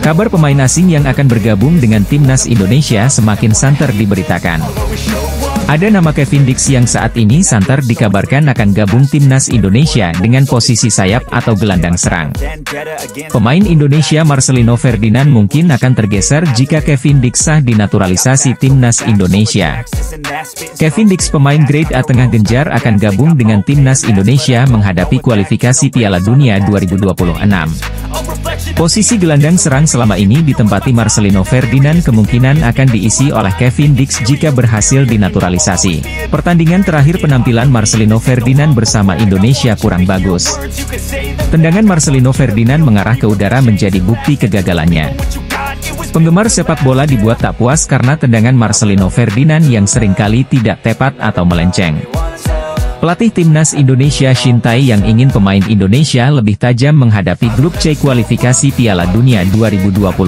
Kabar pemain asing yang akan bergabung dengan timnas Indonesia semakin santer diberitakan. Ada nama Kevin Dix yang saat ini santer dikabarkan akan gabung timnas Indonesia dengan posisi sayap atau gelandang serang. Pemain Indonesia Marcelino Ferdinand mungkin akan tergeser jika Kevin Dix sah dinaturalisasi timnas Indonesia. Kevin Dix, pemain grade A tengah genjar, akan gabung dengan timnas Indonesia menghadapi kualifikasi Piala Dunia 2026. Posisi gelandang serang selama ini ditempati Marcelino Ferdinand kemungkinan akan diisi oleh Kevin Dix jika berhasil dinaturalisasi. Pertandingan terakhir penampilan Marcelino Ferdinand bersama Indonesia kurang bagus. Tendangan Marcelino Ferdinand mengarah ke udara menjadi bukti kegagalannya. Penggemar sepak bola dibuat tak puas karena tendangan Marcelino Ferdinand yang seringkali tidak tepat atau melenceng. Pelatih timnas Indonesia Shin Tae yang ingin pemain Indonesia lebih tajam menghadapi grup C kualifikasi Piala Dunia 2026.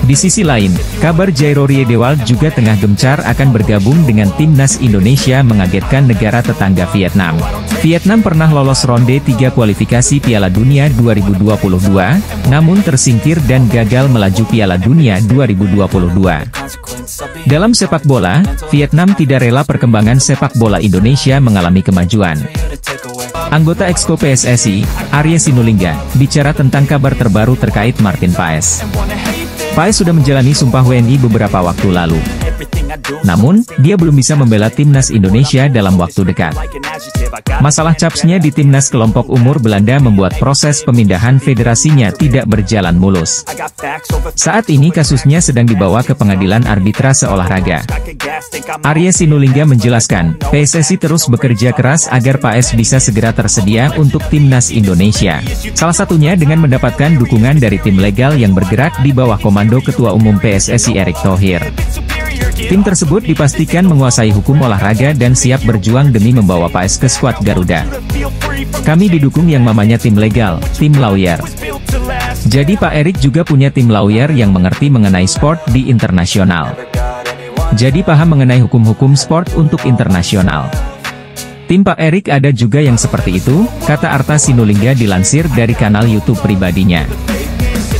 Di sisi lain, kabar Jairo Riedewald juga tengah gencar akan bergabung dengan timnas Indonesia mengagetkan negara tetangga Vietnam. Vietnam pernah lolos ronde 3 kualifikasi Piala Dunia 2022, namun tersingkir dan gagal melaju Piala Dunia 2022. Dalam sepak bola, Vietnam tidak rela perkembangan sepak bola Indonesia mengalami kemajuan. Anggota Exco PSSI, Arya Sinulinga, bicara tentang kabar terbaru terkait Martin Paes. Paes sudah menjalani sumpah WNI beberapa waktu lalu. Namun, dia belum bisa membela timnas Indonesia dalam waktu dekat. Masalah capsnya di timnas kelompok umur Belanda membuat proses pemindahan federasinya tidak berjalan mulus. Saat ini kasusnya sedang dibawa ke pengadilan arbitrase olahraga. Arya Sinulinga menjelaskan, PSSI terus bekerja keras agar Paes bisa segera tersedia untuk timnas Indonesia. Salah satunya dengan mendapatkan dukungan dari tim legal yang bergerak di bawah komando Ketua Umum PSSI Erick Thohir. Tim tersebut dipastikan menguasai hukum olahraga dan siap berjuang demi membawa Paes ke skuad Garuda. Kami didukung yang namanya tim legal, tim lawyer. Jadi Pak Erick juga punya tim lawyer yang mengerti mengenai sport di internasional. Jadi paham mengenai hukum-hukum sport untuk internasional. Tim Pak Erick ada juga yang seperti itu, kata Arta Sinulinga dilansir dari kanal YouTube pribadinya.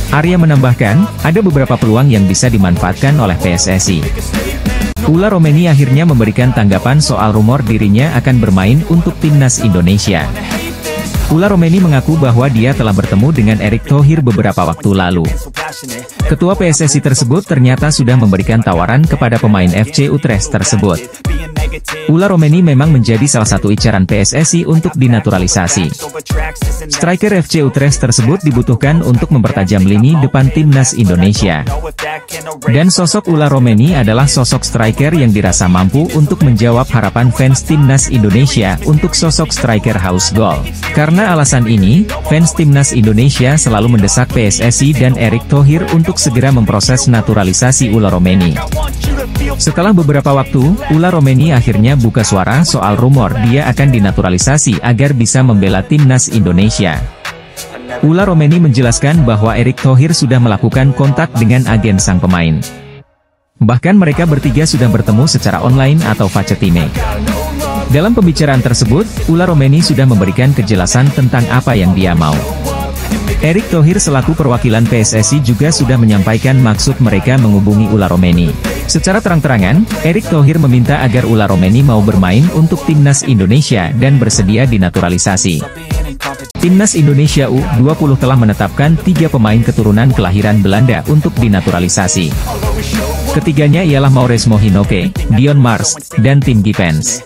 Arya menambahkan, ada beberapa peluang yang bisa dimanfaatkan oleh PSSI. Ula Romeni akhirnya memberikan tanggapan soal rumor dirinya akan bermain untuk timnas Indonesia. Ula Romeni mengaku bahwa dia telah bertemu dengan Erick Thohir beberapa waktu lalu. Ketua PSSI tersebut ternyata sudah memberikan tawaran kepada pemain FC Utrecht tersebut. Ula Romeni memang menjadi salah satu incaran PSSI untuk dinaturalisasi. Striker FC Utrecht tersebut dibutuhkan untuk mempertajam lini depan timnas Indonesia. Dan sosok Ula Romeni adalah sosok striker yang dirasa mampu untuk menjawab harapan fans timnas Indonesia untuk sosok striker haus gol. Karena alasan ini, fans timnas Indonesia selalu mendesak PSSI dan Erick Thohir untuk segera memproses naturalisasi Ula Romeni. Setelah beberapa waktu, Ula Romeni akhirnya buka suara soal rumor dia akan dinaturalisasi agar bisa membela timnas Indonesia. Ula Romeni menjelaskan bahwa Erick Thohir sudah melakukan kontak dengan agen sang pemain. Bahkan mereka bertiga sudah bertemu secara online atau facetime. Dalam pembicaraan tersebut, Ula Romeni sudah memberikan kejelasan tentang apa yang dia mau. Erick Thohir selaku perwakilan PSSI juga sudah menyampaikan maksud mereka menghubungi Ula Romeni. Secara terang-terangan, Erick Thohir meminta agar Ula Romeni mau bermain untuk timnas Indonesia dan bersedia dinaturalisasi. Timnas Indonesia U20 telah menetapkan 3 pemain keturunan kelahiran Belanda untuk dinaturalisasi. Ketiganya ialah Mauresmo Hinoke, Dion Mars, dan Tim Gippens.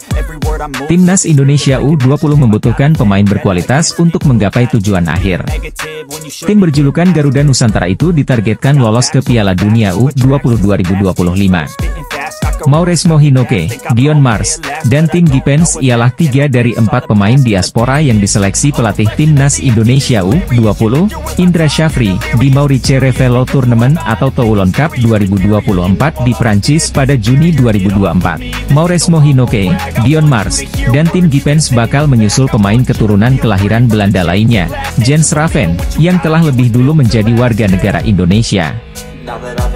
Timnas Indonesia U20 membutuhkan pemain berkualitas untuk menggapai tujuan akhir. Tim berjulukan Garuda Nusantara itu ditargetkan lolos ke Piala Dunia U20 2025. Mauresmo Hinoke, Dion Mars, dan Tim Gippens ialah 3 dari 4 pemain diaspora yang diseleksi pelatih Timnas Indonesia U20, Indra Syafri, di Maurice Revello Tournament atau Toulon Cup 2024 di Prancis pada Juni 2024. Mauresmo Hinoke, Dion Mars, dan Tim Gippens bakal menyusul pemain keturunan kelahiran Belanda lainnya, Jens Raven, yang telah lebih dulu menjadi warga negara Indonesia.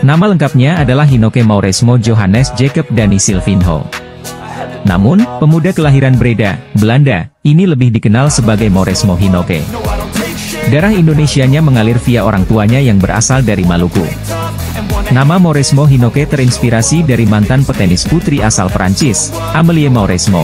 Nama lengkapnya adalah Hinoke Mauresmo Johannes Jacob Dani Silvinho. Namun, pemuda kelahiran Breda, Belanda, ini lebih dikenal sebagai Mauresmo Hinoke. Darah Indonesianya mengalir via orang tuanya yang berasal dari Maluku. Nama Mauresmo Hinoke terinspirasi dari mantan petenis putri asal Prancis, Amélie Mauresmo.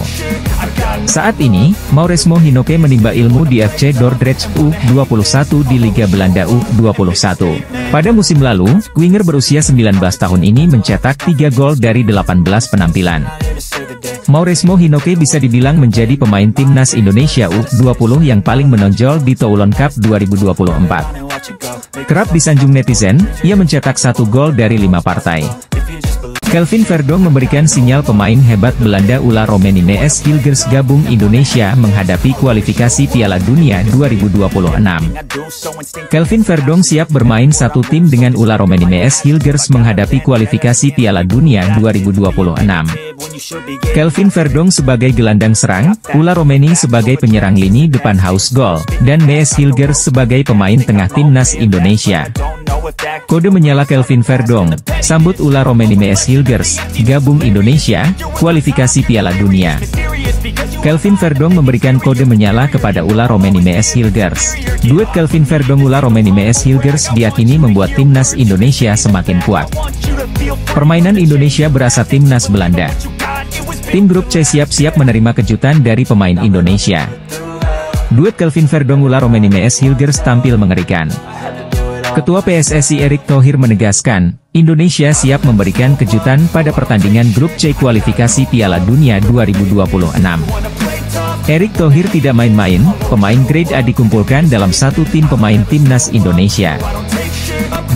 Saat ini, Mauresmo Hinoke menimba ilmu di FC Dordrecht U21 di Liga Belanda U21. Pada musim lalu, winger berusia 19 tahun ini mencetak 3 gol dari 18 penampilan. Mauresmo Hinoke bisa dibilang menjadi pemain timnas Indonesia U20 yang paling menonjol di Toulon Cup 2024. Kerap disanjung netizen, ia mencetak 1 gol dari 5 partai. Kelvin Verdonk memberikan sinyal pemain hebat Belanda Ola Romeni Mees Hilgers gabung Indonesia menghadapi kualifikasi Piala Dunia 2026. Kelvin Verdonk siap bermain satu tim dengan Ola Romeni Mees Hilgers menghadapi kualifikasi Piala Dunia 2026. Kelvin Verdonk sebagai gelandang serang, Ola Romeni sebagai penyerang lini depan house goal, dan Mees Hilgers sebagai pemain tengah timnas Indonesia. Kode menyala Kelvin Verdonk, sambut Ola Romeni Mees Hilgers, gabung Indonesia, kualifikasi Piala Dunia. Kelvin Verdonk memberikan kode menyala kepada Ola Romeni Mees Hilgers. Duet Kelvin Verdonk-Ola Romeni Mees Hilgers diyakini membuat timnas Indonesia semakin kuat. Permainan Indonesia berasa timnas Belanda. Tim grup C siap-siap menerima kejutan dari pemain Indonesia. Duet Kelvin Verdonk-Ola Romeni Mees Hilgers tampil mengerikan. Ketua PSSI Erick Thohir menegaskan, Indonesia siap memberikan kejutan pada pertandingan grup C kualifikasi Piala Dunia 2026. Erick Thohir tidak main-main, pemain grade A dikumpulkan dalam satu tim pemain timnas Indonesia.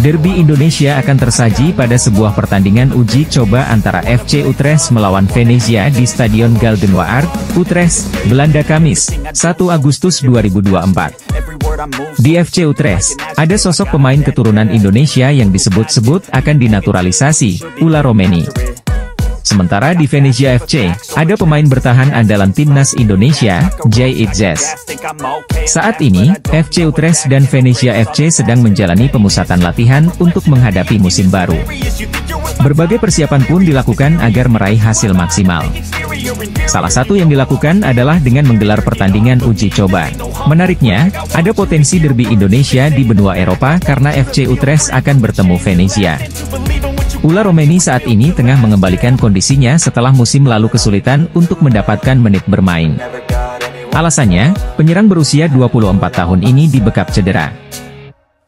Derby Indonesia akan tersaji pada sebuah pertandingan uji coba antara FC Utrecht melawan Venezia di Stadion Galgenwaard, Utrecht, Belanda Kamis, 1 Agustus 2024. Di FC Utrecht, ada sosok pemain keturunan Indonesia yang disebut-sebut akan dinaturalisasi, Ola Romeni. Sementara di Venezia FC, ada pemain bertahan andalan timnas Indonesia, Jay Itzes. Saat ini, FC Utrecht dan Venezia FC sedang menjalani pemusatan latihan untuk menghadapi musim baru. Berbagai persiapan pun dilakukan agar meraih hasil maksimal. Salah satu yang dilakukan adalah dengan menggelar pertandingan uji coba. Menariknya, ada potensi derby Indonesia di benua Eropa karena FC Utrecht akan bertemu Venezia. Ola Romeni saat ini tengah mengembalikan kondisinya setelah musim lalu kesulitan untuk mendapatkan menit bermain. Alasannya, penyerang berusia 24 tahun ini dibekap cedera.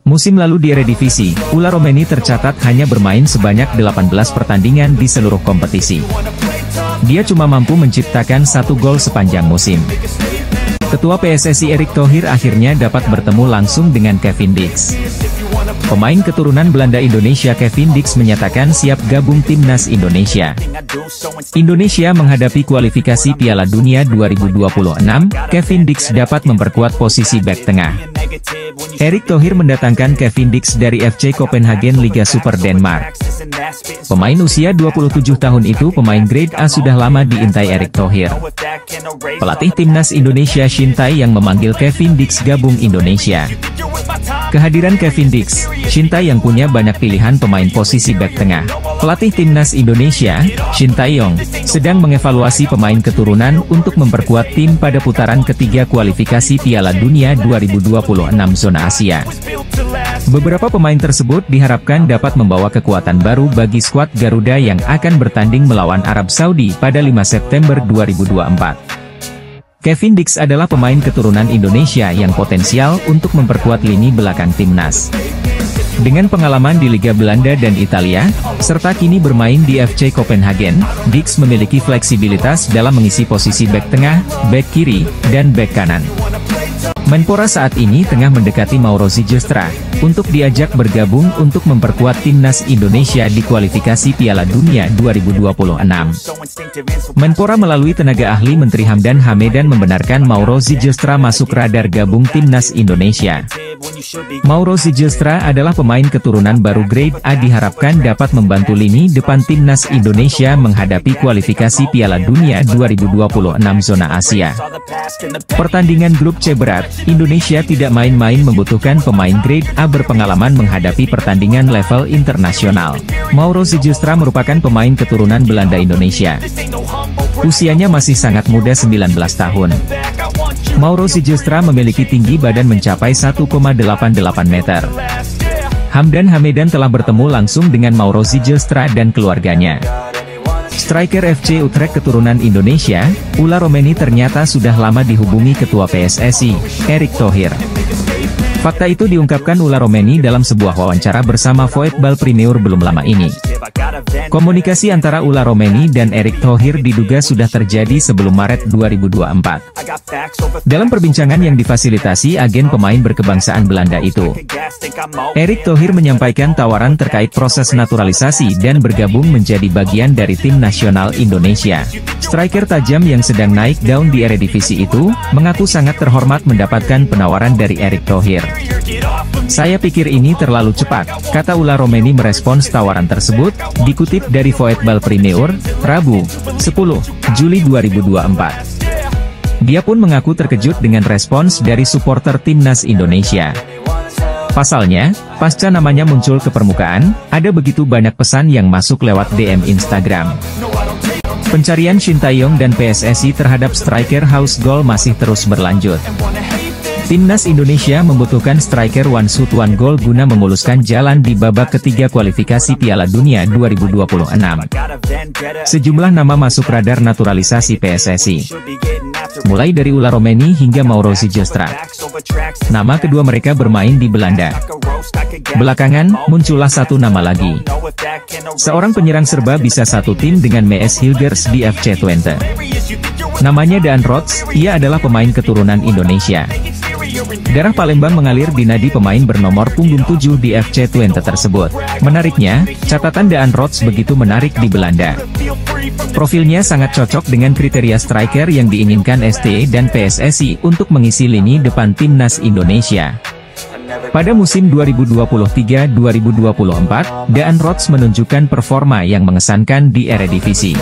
Musim lalu di Eredivisie, Ola Romeni tercatat hanya bermain sebanyak 18 pertandingan di seluruh kompetisi. Dia cuma mampu menciptakan 1 gol sepanjang musim. Ketua PSSI Erick Thohir akhirnya dapat bertemu langsung dengan Kevin Dix. Pemain keturunan Belanda Indonesia Kevin Dix menyatakan siap gabung timnas Indonesia. Indonesia menghadapi kualifikasi Piala Dunia 2026, Kevin Dix dapat memperkuat posisi bek tengah. Erick Thohir mendatangkan Kevin Dix dari FC Copenhagen Liga Super Denmark. Pemain usia 27 tahun itu pemain grade A sudah lama diintai Erick Thohir. Pelatih timnas Indonesia Shin Tae yang memanggil Kevin Dix gabung Indonesia. Kehadiran Kevin Dix, Shin Tae yang punya banyak pilihan pemain posisi bek tengah. Pelatih timnas Indonesia, Shin Tae-yong, sedang mengevaluasi pemain keturunan untuk memperkuat tim pada putaran ketiga kualifikasi Piala Dunia 2026 zona Asia. Beberapa pemain tersebut diharapkan dapat membawa kekuatan baru bagi skuad Garuda yang akan bertanding melawan Arab Saudi pada 5 September 2024. Kevin Dix adalah pemain keturunan Indonesia yang potensial untuk memperkuat lini belakang timnas. Dengan pengalaman di Liga Belanda dan Italia, serta kini bermain di FC Copenhagen, Dix memiliki fleksibilitas dalam mengisi posisi bek tengah, bek kiri, dan bek kanan. Menpora saat ini tengah mendekati Mauro Zijlstra, untuk diajak bergabung untuk memperkuat timnas Indonesia di kualifikasi Piala Dunia 2026. Menpora melalui tenaga ahli Menteri Hamdan Hamedan membenarkan Mauro Zijlstra masuk radar gabung timnas Indonesia. Mauro Zijlstra adalah pemain keturunan baru grade A diharapkan dapat membantu lini depan timnas Indonesia menghadapi kualifikasi Piala Dunia 2026 zona Asia. Pertandingan grup C berat, Indonesia tidak main-main membutuhkan pemain grade A berpengalaman menghadapi pertandingan level internasional. Mauro Sijustra merupakan pemain keturunan Belanda Indonesia. Usianya masih sangat muda 19 tahun. Mauro Sijustra memiliki tinggi badan mencapai 1,88 meter. Hamdan Hamedan telah bertemu langsung dengan Mauro Sijustra dan keluarganya. Striker FC Utrecht keturunan Indonesia, Ula Romeni ternyata sudah lama dihubungi Ketua PSSI, Erick Thohir. Fakta itu diungkapkan Ula Romeni dalam sebuah wawancara bersama Voetbal Premier belum lama ini. Komunikasi antara Ula Romeni dan Erick Thohir diduga sudah terjadi sebelum Maret 2024. Dalam perbincangan yang difasilitasi agen pemain berkebangsaan Belanda itu, Erick Thohir menyampaikan tawaran terkait proses naturalisasi dan bergabung menjadi bagian dari tim nasional Indonesia. Striker tajam yang sedang naik daun di Eredivisie itu, mengaku sangat terhormat mendapatkan penawaran dari Erick Thohir. "Saya pikir ini terlalu cepat," kata Ula Romeni merespons tawaran tersebut, dikutip dari Voetbal Premier, Rabu, 10 Juli 2024. Dia pun mengaku terkejut dengan respons dari supporter timnas Indonesia. Pasalnya, pasca namanya muncul ke permukaan, ada begitu banyak pesan yang masuk lewat DM Instagram. Pencarian Shin Tae-yong dan PSSI terhadap striker House Goal masih terus berlanjut. Timnas Indonesia membutuhkan striker one shoot one goal guna memuluskan jalan di babak ketiga kualifikasi Piala Dunia 2026. Sejumlah nama masuk radar naturalisasi PSSI. Mulai dari Ula Romeni hingga Mauro Sijustra. Nama kedua mereka bermain di Belanda. Belakangan, muncullah satu nama lagi. Seorang penyerang serba bisa satu tim dengan Mees Hilgers di FC Twente. Namanya Daan Rots, ia adalah pemain keturunan Indonesia. Darah Palembang mengalir di nadi pemain bernomor punggung 7 di FC Twente tersebut. Menariknya, catatan Daan Rots begitu menarik di Belanda. Profilnya sangat cocok dengan kriteria striker yang diinginkan ST dan PSSI untuk mengisi lini depan timnas Indonesia. Pada musim 2023-2024, Daan Rots menunjukkan performa yang mengesankan di Eredivisie.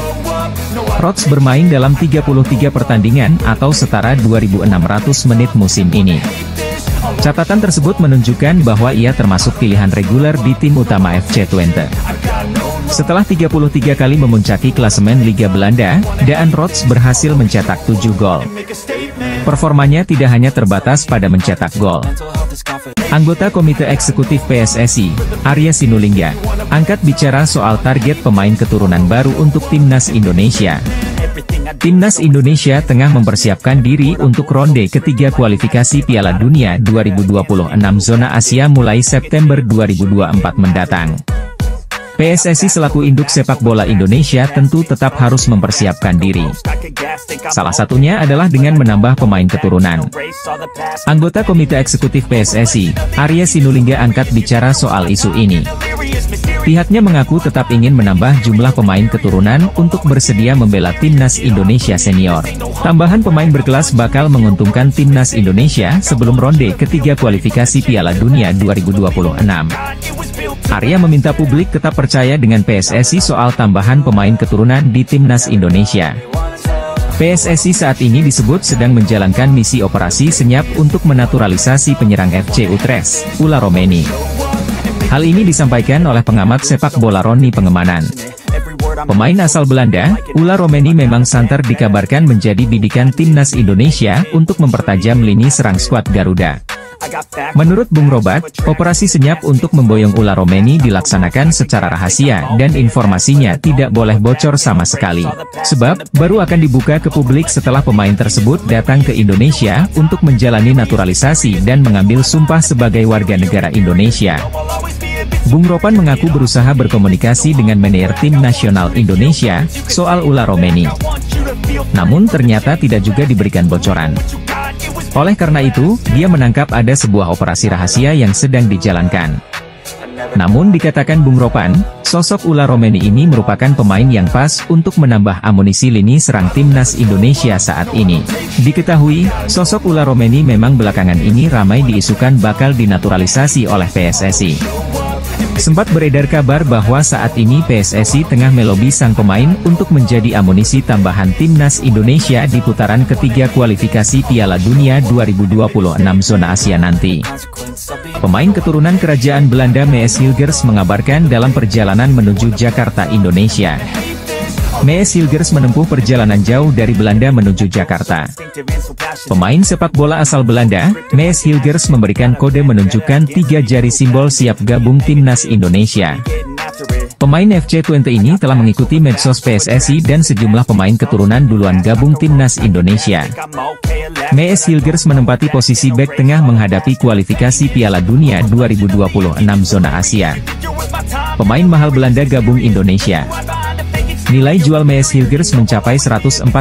Rots bermain dalam 33 pertandingan atau setara 2.600 menit musim ini. Catatan tersebut menunjukkan bahwa ia termasuk pilihan reguler di tim utama FC Twente. Setelah 33 kali memuncaki klasemen Liga Belanda, Daan Rots berhasil mencetak 7 gol. Performanya tidak hanya terbatas pada mencetak gol. Anggota Komite Eksekutif PSSI, Arya Sinulinga, angkat bicara soal target pemain keturunan baru untuk Timnas Indonesia. Timnas Indonesia tengah mempersiapkan diri untuk ronde ketiga kualifikasi Piala Dunia 2026 zona Asia mulai September 2024 mendatang. PSSI selaku induk sepak bola Indonesia tentu tetap harus mempersiapkan diri. Salah satunya adalah dengan menambah pemain keturunan. Anggota Komite Eksekutif PSSI, Arya Sinulinga angkat bicara soal isu ini. Pihaknya mengaku tetap ingin menambah jumlah pemain keturunan untuk bersedia membela Timnas Indonesia senior. Tambahan pemain berkelas bakal menguntungkan Timnas Indonesia sebelum ronde ketiga kualifikasi Piala Dunia 2026. Arya meminta publik tetap percaya dengan PSSI soal tambahan pemain keturunan di Timnas Indonesia. PSSI saat ini disebut sedang menjalankan misi operasi senyap untuk menaturalisasi penyerang FC Utrecht, Ula Romeni. Hal ini disampaikan oleh pengamat sepak bola Roni Pengemanan. Pemain asal Belanda, Ula Romeni memang santer dikabarkan menjadi bidikan Timnas Indonesia untuk mempertajam lini serang skuad Garuda. Menurut Bung Robat, operasi senyap untuk memboyong Ula Romeni dilaksanakan secara rahasia dan informasinya tidak boleh bocor sama sekali. Sebab, baru akan dibuka ke publik setelah pemain tersebut datang ke Indonesia untuk menjalani naturalisasi dan mengambil sumpah sebagai warga negara Indonesia. Bung Ropan mengaku berusaha berkomunikasi dengan manajer tim nasional Indonesia soal Ula Romeni. Namun ternyata tidak juga diberikan bocoran. Oleh karena itu, dia menangkap ada sebuah operasi rahasia yang sedang dijalankan. Namun dikatakan Bung Ropan, sosok Ula Romeni ini merupakan pemain yang pas untuk menambah amunisi lini serang Timnas Indonesia saat ini. Diketahui, sosok Ula Romeni memang belakangan ini ramai diisukan bakal dinaturalisasi oleh PSSI. Sempat beredar kabar bahwa saat ini PSSI tengah melobi sang pemain untuk menjadi amunisi tambahan timnas Indonesia di putaran ketiga kualifikasi Piala Dunia 2026 zona Asia nanti. Pemain keturunan kerajaan Belanda Mees Hilgers mengabarkan dalam perjalanan menuju Jakarta, Indonesia. Mees Hilgers menempuh perjalanan jauh dari Belanda menuju Jakarta. Pemain sepak bola asal Belanda, Mees Hilgers memberikan kode menunjukkan 3 jari simbol siap gabung timnas Indonesia. Pemain FC20 ini telah mengikuti medsos PSSI dan sejumlah pemain keturunan duluan gabung timnas Indonesia. Mees Hilgers menempati posisi bek tengah menghadapi kualifikasi Piala Dunia 2026 zona Asia. Pemain mahal Belanda gabung Indonesia. Nilai jual Mees Hilgers mencapai 104,29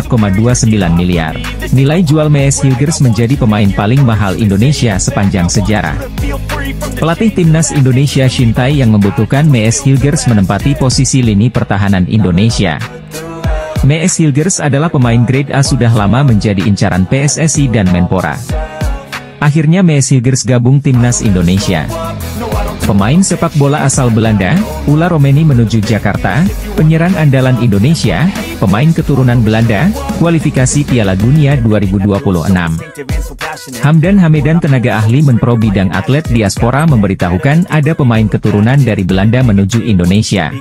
miliar. Nilai jual Mees Hilgers menjadi pemain paling mahal Indonesia sepanjang sejarah. Pelatih timnas Indonesia Shin Tae yang membutuhkan Mees Hilgers menempati posisi lini pertahanan Indonesia. Mees Hilgers adalah pemain grade A sudah lama menjadi incaran PSSI dan Menpora. Akhirnya Mees Hilgers gabung timnas Indonesia. Pemain sepak bola asal Belanda, Ula Romeni menuju Jakarta, penyerang andalan Indonesia, pemain keturunan Belanda, kualifikasi Piala Dunia 2026. Hamdan Hamedan, tenaga ahli Menpro bidang atlet diaspora, memberitahukan ada pemain keturunan dari Belanda menuju Indonesia.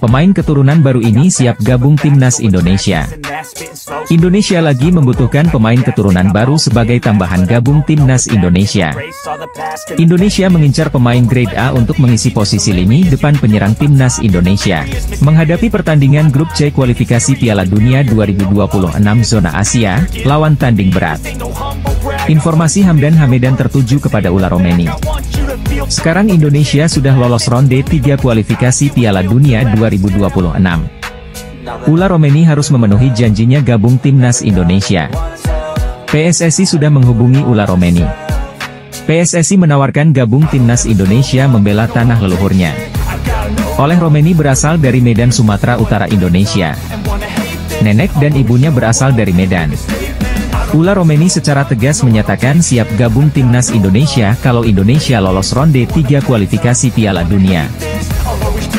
Pemain keturunan baru ini siap gabung timnas Indonesia. Indonesia lagi membutuhkan pemain keturunan baru sebagai tambahan gabung timnas Indonesia. Indonesia mengincar pemain grade A untuk mengisi posisi lini depan penyerang timnas Indonesia. Menghadapi pertandingan grup C kualifikasi Piala Dunia 2026 zona Asia, lawan tanding berat. Informasi Hamdan Hamedan tertuju kepada Ula Romeni. Sekarang Indonesia sudah lolos ronde 3 kualifikasi Piala Dunia 2026. Ula Romeni harus memenuhi janjinya gabung timnas Indonesia. PSSI sudah menghubungi Ula Romeni. PSSI menawarkan gabung timnas Indonesia membela tanah leluhurnya. Oleh Romeni berasal dari Medan, Sumatera Utara, Indonesia. Nenek dan ibunya berasal dari Medan. Ula Romeni secara tegas menyatakan siap gabung timnas Indonesia kalau Indonesia lolos ronde 3 kualifikasi Piala Dunia.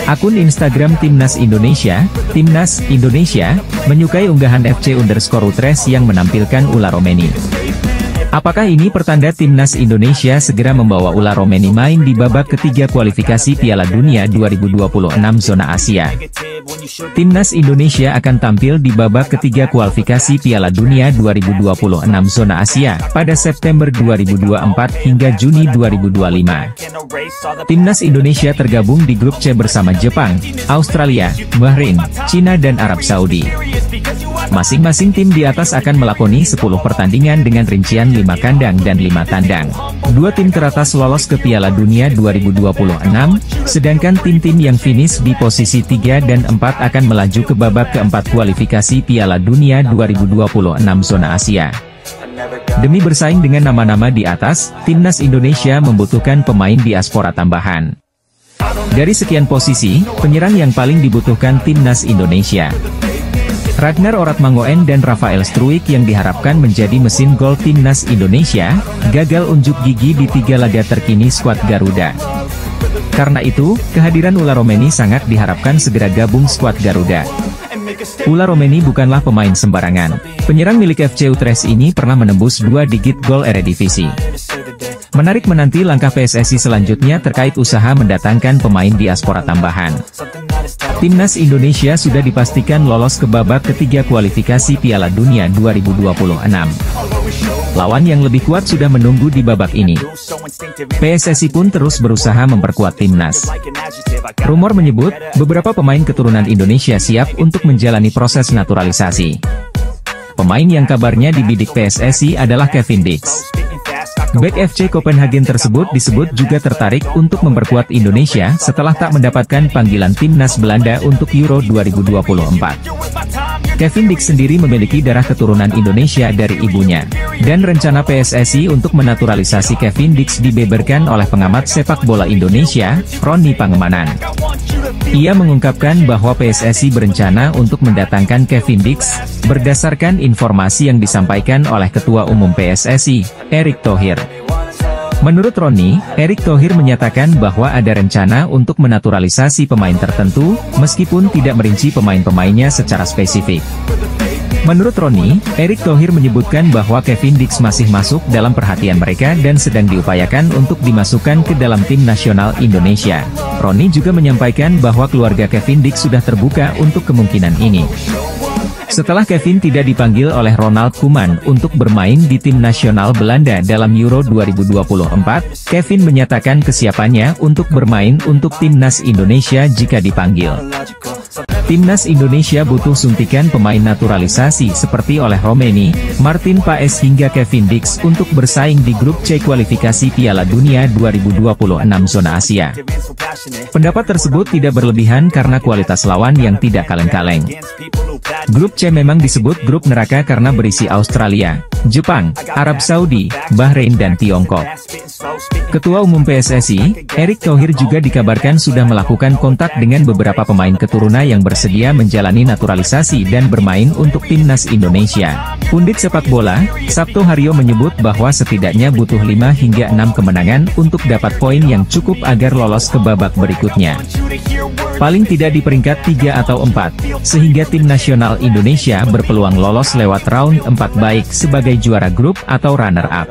Akun Instagram Timnas Indonesia, Timnas Indonesia, menyukai unggahan FC_Utres yang menampilkan Ula Romeni. Apakah ini pertanda timnas Indonesia segera membawa Ula Romeni main di babak ketiga kualifikasi Piala Dunia 2026 zona Asia? Timnas Indonesia akan tampil di babak ketiga kualifikasi Piala Dunia 2026 zona Asia pada September 2024 hingga Juni 2025. Timnas Indonesia tergabung di grup C bersama Jepang, Australia, Bahrain, Cina dan Arab Saudi. Masing-masing tim di atas akan melakoni 10 pertandingan dengan rincian 5 kandang dan 5 tandang. 2 tim teratas lolos ke Piala Dunia 2026, sedangkan tim-tim yang finish di posisi 3 dan 4 akan melaju ke babak keempat kualifikasi Piala Dunia 2026 zona Asia. Demi bersaing dengan nama-nama di atas, timnas Indonesia membutuhkan pemain diaspora tambahan. Dari sekian posisi, penyerang yang paling dibutuhkan timnas Indonesia, Ragnar Oratmangoen dan Rafael Struijk yang diharapkan menjadi mesin gol timnas Indonesia, gagal unjuk gigi di 3 laga terkini skuad Garuda. Karena itu, kehadiran Ula Romeni sangat diharapkan segera gabung skuad Garuda. Ula Romeni bukanlah pemain sembarangan. Penyerang milik FC Utrecht ini pernah menembus 2 digit gol Eredivisie. Menarik menanti langkah PSSI selanjutnya terkait usaha mendatangkan pemain diaspora tambahan. Timnas Indonesia sudah dipastikan lolos ke babak ketiga kualifikasi Piala Dunia 2026. Lawan yang lebih kuat sudah menunggu di babak ini. PSSI pun terus berusaha memperkuat timnas. Rumor menyebut, beberapa pemain keturunan Indonesia siap untuk menjalani proses naturalisasi. Pemain yang kabarnya dibidik PSSI adalah Kevin Dix. Bek FC Copenhagen tersebut disebut juga tertarik untuk memperkuat Indonesia setelah tak mendapatkan panggilan timnas Belanda untuk Euro 2024. Kevin Dix sendiri memiliki darah keturunan Indonesia dari ibunya. Dan rencana PSSI untuk menaturalisasi Kevin Dix dibeberkan oleh pengamat sepak bola Indonesia, Roni Pangemanan. Ia mengungkapkan bahwa PSSI berencana untuk mendatangkan Kevin Dix, berdasarkan informasi yang disampaikan oleh Ketua Umum PSSI, Erick Thohir. Menurut Roni, Erick Thohir menyatakan bahwa ada rencana untuk menaturalisasi pemain tertentu, meskipun tidak merinci pemain-pemainnya secara spesifik. Menurut Roni, Erick Thohir menyebutkan bahwa Kevin Dix masih masuk dalam perhatian mereka dan sedang diupayakan untuk dimasukkan ke dalam tim nasional Indonesia. Roni juga menyampaikan bahwa keluarga Kevin Dix sudah terbuka untuk kemungkinan ini. Setelah Kevin tidak dipanggil oleh Ronald Koeman untuk bermain di tim nasional Belanda dalam Euro 2024, Kevin menyatakan kesiapannya untuk bermain untuk timnas Indonesia jika dipanggil. Timnas Indonesia butuh suntikan pemain naturalisasi seperti oleh Romeni, Martin Paes hingga Kevin Dix untuk bersaing di grup C kualifikasi Piala Dunia 2026 zona Asia. Pendapat tersebut tidak berlebihan karena kualitas lawan yang tidak kaleng-kaleng. Grup C memang disebut grup neraka karena berisi Australia, Jepang, Arab Saudi, Bahrain dan Tiongkok. Ketua Umum PSSI, Erick Thohir juga dikabarkan sudah melakukan kontak dengan beberapa pemain keturunan yang bersedia menjalani naturalisasi dan bermain untuk timnas Indonesia. Pundit sepak bola, Sabto Haryo menyebut bahwa setidaknya butuh 5 hingga 6 kemenangan untuk dapat poin yang cukup agar lolos ke babak berikutnya. Paling tidak di peringkat 3 atau 4, sehingga tim nasional Indonesia berpeluang lolos lewat round 4 baik sebagai juara grup atau runner-up.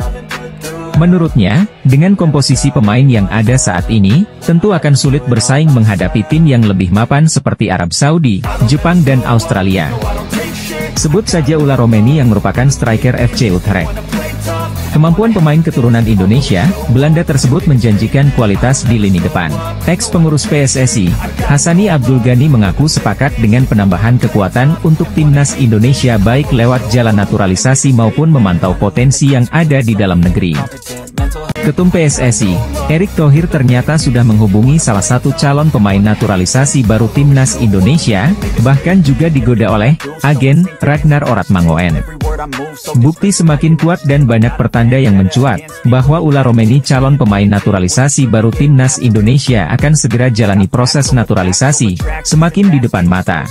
Menurutnya, dengan komposisi pemain yang ada saat ini, tentu akan sulit bersaing menghadapi tim yang lebih mapan seperti Arab Saudi, Jepang dan Australia. Sebut saja Ula Romeni yang merupakan striker FC Utrecht. Kemampuan pemain keturunan Indonesia, Belanda tersebut menjanjikan kualitas di lini depan. Ex-pengurus PSSI, Hassani Abdul Ghani mengaku sepakat dengan penambahan kekuatan untuk timnas Indonesia baik lewat jalan naturalisasi maupun memantau potensi yang ada di dalam negeri. Ketum PSSI, Erick Thohir ternyata sudah menghubungi salah satu calon pemain naturalisasi baru timnas Indonesia, bahkan juga digoda oleh agen Ragnar Oratmangoen. Bukti semakin kuat dan banyak pertanda yang mencuat, bahwa Ula Romeni calon pemain naturalisasi baru timnas Indonesia akan segera jalani proses naturalisasi, semakin di depan mata.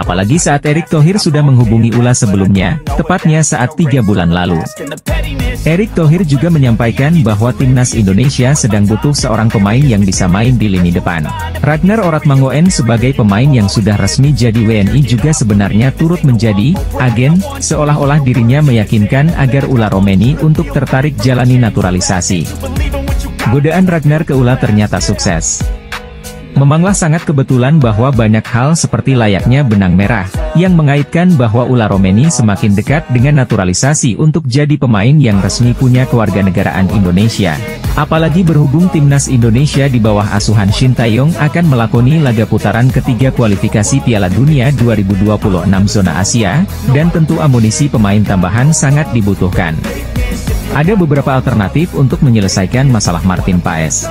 Apalagi saat Erick Thohir sudah menghubungi Ula sebelumnya, tepatnya saat 3 bulan lalu. Erick Thohir juga menyampaikan bahwa timnas Indonesia sedang butuh seorang pemain yang bisa main di lini depan. Ragnar Oratmangoen sebagai pemain yang sudah resmi jadi WNI juga sebenarnya turut menjadi agen, seolah-olah dirinya meyakinkan agar Ula Romeni untuk tertarik jalani naturalisasi. Godaan Ragnar ke Ula ternyata sukses. Memanglah sangat kebetulan bahwa banyak hal seperti layaknya benang merah, yang mengaitkan bahwa Ula Romeni semakin dekat dengan naturalisasi untuk jadi pemain yang resmi punya kewarganegaraan Indonesia. Apalagi berhubung timnas Indonesia di bawah asuhan Shin Tae-yong akan melakoni laga putaran ketiga kualifikasi Piala Dunia 2026 zona Asia, dan tentu amunisi pemain tambahan sangat dibutuhkan. Ada beberapa alternatif untuk menyelesaikan masalah Martin Paes.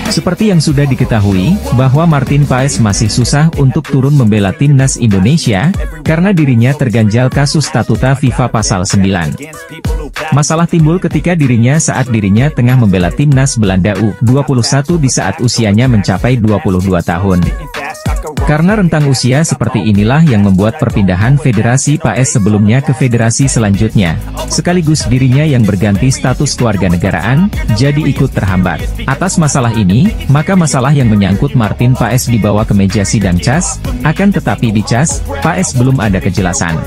Seperti yang sudah diketahui, bahwa Martin Paes masih susah untuk turun membela timnas Indonesia, karena dirinya terganjal kasus statuta FIFA pasal 9. Masalah timbul ketika dirinya saat dirinya tengah membela timnas Belanda U21 di saat usianya mencapai 22 tahun. Karena rentang usia seperti inilah yang membuat perpindahan federasi Paes sebelumnya ke federasi selanjutnya, sekaligus dirinya yang berganti status kewarganegaraan, jadi ikut terhambat. Atas masalah ini, maka masalah yang menyangkut Martin Paes dibawa ke meja sidang CAS, akan tetapi di CAS, Paes belum ada kejelasan.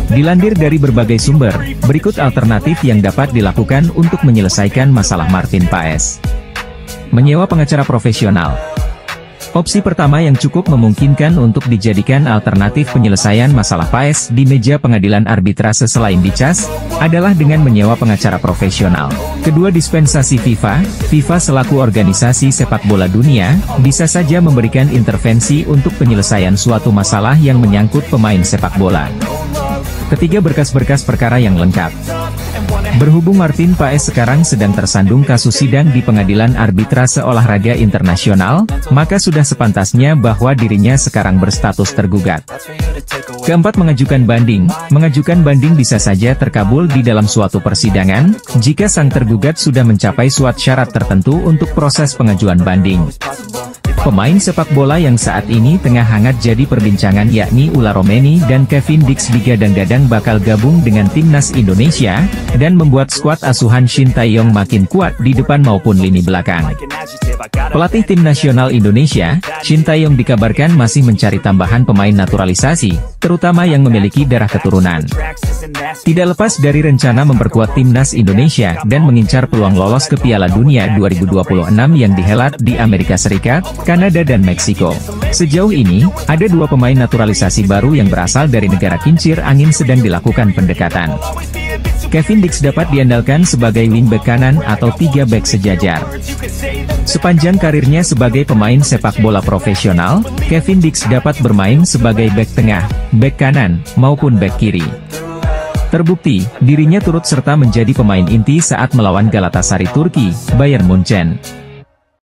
Dilansir dari berbagai sumber, berikut alternatif yang dapat dilakukan untuk menyelesaikan masalah Martin Paes. Menyewa pengacara profesional. Opsi pertama yang cukup memungkinkan untuk dijadikan alternatif penyelesaian masalah Paes di meja pengadilan arbitrase selain di CAS, adalah dengan menyewa pengacara profesional. Kedua dispensasi FIFA selaku organisasi sepak bola dunia, bisa saja memberikan intervensi untuk penyelesaian suatu masalah yang menyangkut pemain sepak bola. Ketiga, berkas-berkas perkara yang lengkap. Berhubung Martin Paes sekarang sedang tersandung kasus sidang di Pengadilan Arbitrase Olahraga Internasional, maka sudah sepantasnya bahwa dirinya sekarang berstatus tergugat. Keempat, mengajukan banding. Mengajukan banding bisa saja terkabul di dalam suatu persidangan, jika sang tergugat sudah mencapai suatu syarat tertentu untuk proses pengajuan banding. Pemain sepak bola yang saat ini tengah hangat jadi perbincangan yakni Ula Romeni dan Kevin Dix digadang-gadang bakal gabung dengan timnas Indonesia, dan membuat skuad asuhan Shin Tae-yong makin kuat di depan maupun lini belakang. Pelatih tim nasional Indonesia, Shin Tae-yong dikabarkan masih mencari tambahan pemain naturalisasi, terutama yang memiliki darah keturunan. Tidak lepas dari rencana memperkuat timnas Indonesia dan mengincar peluang lolos ke Piala Dunia 2026 yang dihelat di Amerika Serikat, Kanada dan Meksiko. Sejauh ini, ada 2 pemain naturalisasi baru yang berasal dari negara kincir angin sedang dilakukan pendekatan. Kevin Dix dapat diandalkan sebagai wingback kanan atau 3 bek sejajar. Sepanjang karirnya sebagai pemain sepak bola profesional, Kevin Dix dapat bermain sebagai bek tengah, bek kanan, maupun bek kiri. Terbukti, dirinya turut serta menjadi pemain inti saat melawan Galatasaray Turki, Bayern Munchen.